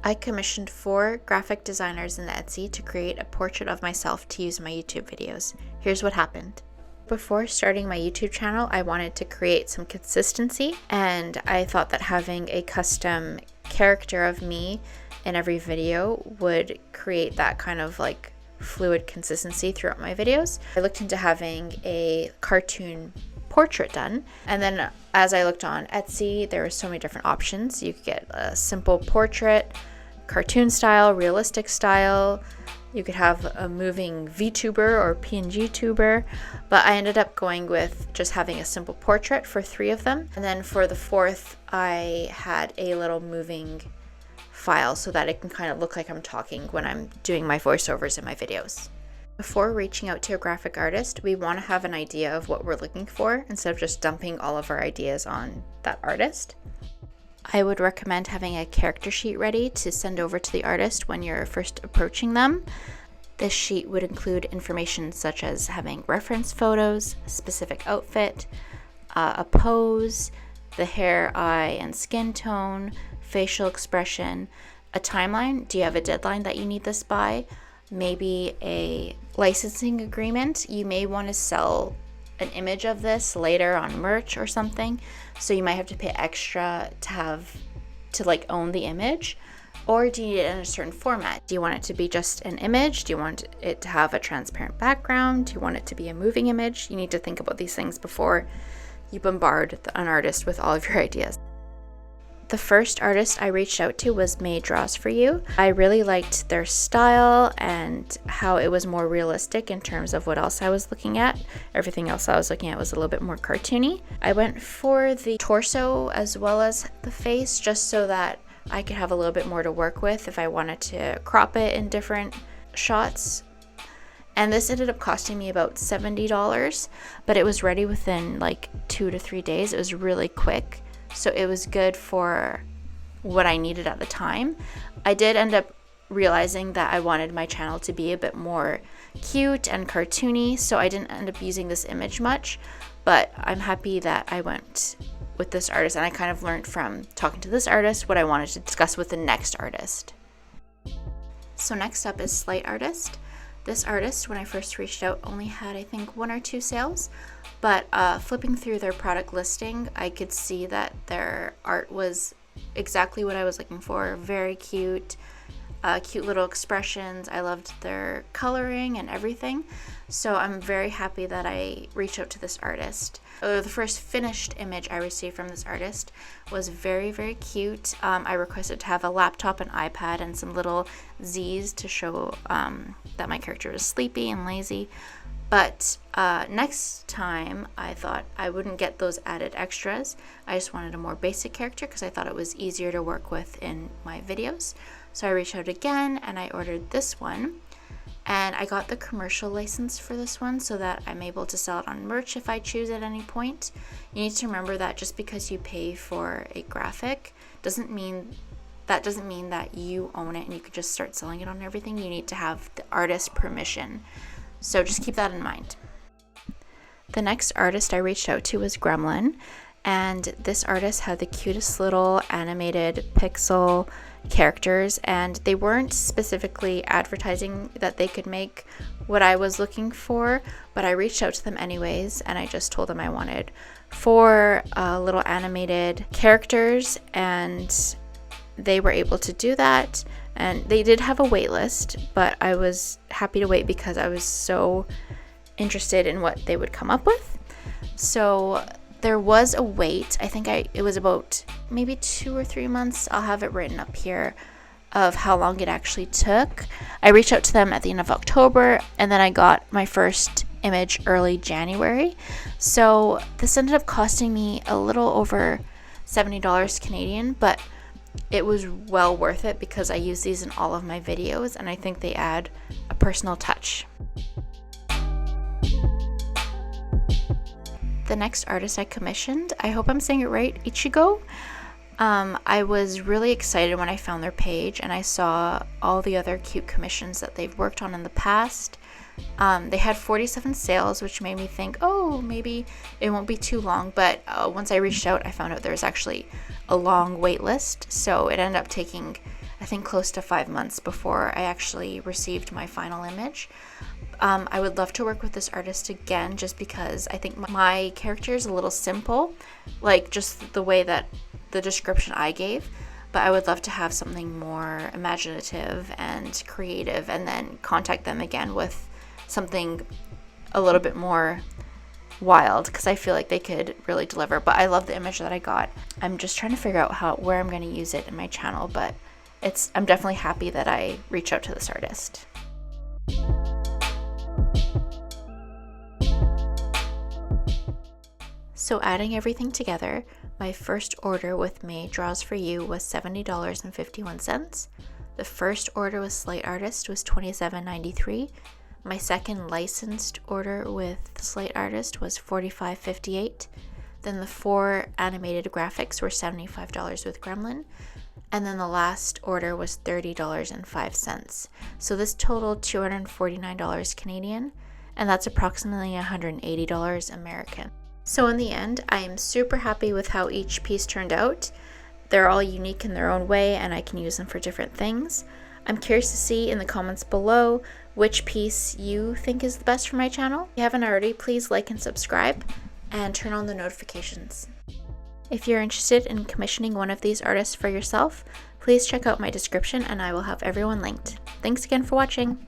I commissioned 4 graphic designers in Etsy to create a portrait of myself to use in my YouTube videos. Here's what happened. Before starting my YouTube channel, I wanted to create some consistency, and I thought that having a custom character of me in every video would create that kind of like fluid consistency throughout my videos. I looked into having a cartoon portrait done, and then as I looked on Etsy, there were so many different options. You could get a simple portrait, cartoon style, realistic style. You could have a moving VTuber or PNG tuber, but I ended up going with just having a simple portrait for 3 of them. And then for the 4th, I had a little moving file so that it can kind of look like I'm talking when I'm doing my voiceovers in my videos. Before reaching out to a graphic artist, we want to have an idea of what we're looking for instead of just dumping all of our ideas on that artist. I would recommend having a character sheet ready to send over to the artist when you're first approaching them. This sheet would include information such as having reference photos, a specific outfit, a pose, the hair, eye, and skin tone, facial expression, a timeline. Do you have a deadline that you need this by? Maybe a licensing agreement. You may want to sell an image of this later on merch or something, so you might have to pay extra to like own the image. Or do you need it in a certain format? Do you want it to be just an image? Do you want it to have a transparent background? Do you want it to be a moving image? You need to think about these things before you bombard an artist with all of your ideas. The first artist I reached out to was Made Draws For You. I really liked their style and how it was more realistic in terms of what else I was looking at. Everything else I was looking at was a little bit more cartoony. I went for the torso as well as the face just so that I could have a little bit more to work with if I wanted to crop it in different shots. And this ended up costing me about $70, but it was ready within like 2 to 3 days. It was really quick. So it was good for what I needed at the time. I did end up realizing that I wanted my channel to be a bit more cute and cartoony, so I didn't end up using this image much, but I'm happy that I went with this artist, and I kind of learned from talking to this artist what I wanted to discuss with the next artist. So next up is Slight Artist. This artist, when I first reached out, only had I think 1 or 2 sales. But flipping through their product listing, I could see that their art was exactly what I was looking for. Very cute, cute little expressions. I loved their coloring and everything. So I'm very happy that I reached out to this artist. The first finished image I received from this artist was very, very cute. I requested to have a laptop, an iPad, and some little Z's to show that my character was sleepy and lazy. But next time I thought I wouldn't get those added extras. I just wanted a more basic character because I thought it was easier to work with in my videos. So I reached out again and I ordered this one. And I got the commercial license for this one so that I'm able to sell it on merch if I choose at any point. You need to remember that just because you pay for a graphic doesn't mean that you own it and you could just start selling it on everything. You need to have the artist's permission. So just keep that in mind. The next artist I reached out to was Gremlin, and this artist had the cutest little animated pixel characters, and they weren't specifically advertising that they could make what I was looking for, but I reached out to them anyways, and I just told them I wanted 4 little animated characters, and they were able to do that. And they did have a wait list, but I was happy to wait because I was so interested in what they would come up with. So there was a wait. I think it was about maybe 2 or 3 months. I'll have it written up here of how long it actually took. I reached out to them at the end of October, and then I got my first image early January. So this ended up costing me a little over $70 Canadian, but it was well worth it because I use these in all of my videos and I think they add a personal touch. The next artist I commissioned, I hope I'm saying it right, Ichigo. I was really excited when I found their page and I saw all the other cute commissions that they've worked on in the past. They had 47 sales, which made me think, oh, maybe it won't be too long. But once I reached out, I found out there was actually a long wait list. So it ended up taking I think close to 5 months before I actually received my final image. I would love to work with this artist again, just because I think my character is a little simple, like just the way that the description I gave, but I would love to have something more imaginative and creative, and then contact them again with something a little bit more wild, because I feel like they could really deliver. But I love the image that I got. I'm just trying to figure out where I'm going to use it in my channel, but I'm definitely happy that I reached out to this artist. So adding everything together, my first order with May Draws For You was $70.51. The first order with Slate Artist was $27.93. My second licensed order with Slate Artist was $45.58. Then the 4 animated graphics were $75 with Gremlin. And then the last order was $30.05. So this totaled $249 Canadian, and that's approximately $180 American. So in the end, I am super happy with how each piece turned out. They're all unique in their own way, and I can use them for different things. I'm curious to see in the comments below which piece you think is the best for my channel. If you haven't already, please like and subscribe, and turn on the notifications. If you're interested in commissioning one of these artists for yourself, please check out my description and I will have everyone linked. Thanks again for watching.